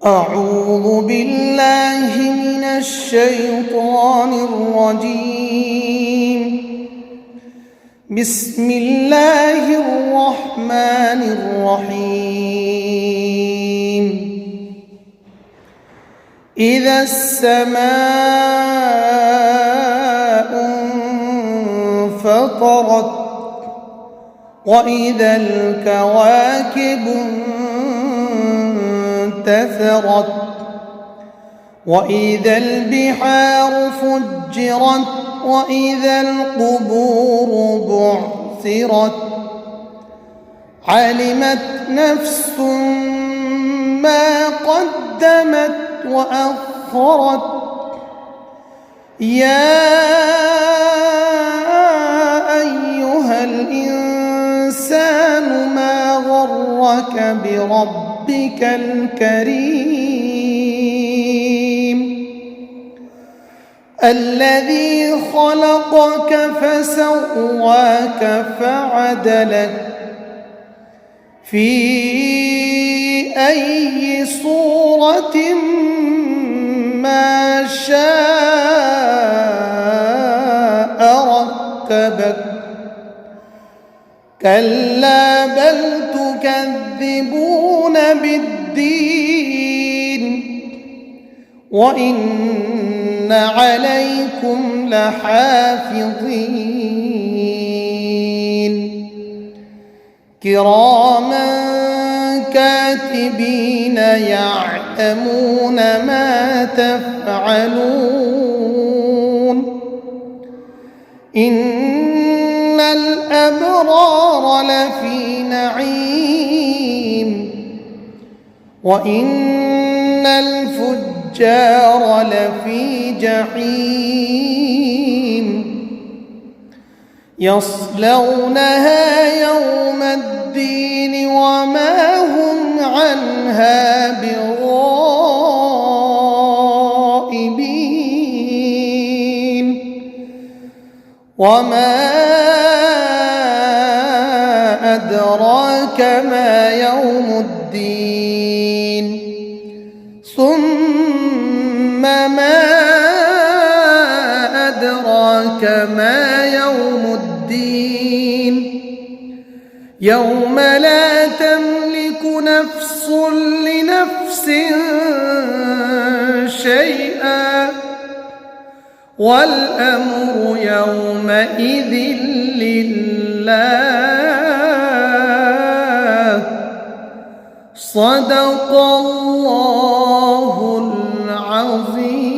أعوذ بالله من الشيطان الرجيم. بسم الله الرحمن الرحيم. إذا السماء انفطرت وإذا الكواكب انتثرت وإذا البحار فجرت وإذا القبور بعثرت علمت نفس ما قدمت وأخرت يا أيها الإنسان ما غرك بربك الكريم الذي خلقك فسواك فعدلك في أي صورة ما شاء ركبك كلا بل تكذبون بالدين وإن عليكم لحافظين كراما كاتبين يعلمون ما تفعلون إن الأبرار لفي نعيم وإن الفجار لفي جحيم يصلونها يوم الدين وما هم عنها بغائبين وما أدراك ما يوم الدين ثم ما أدراك ما يوم الدين يوم لا تملك نفس لنفس شيئا والأمر يومئذ لله صدق الله العظيم.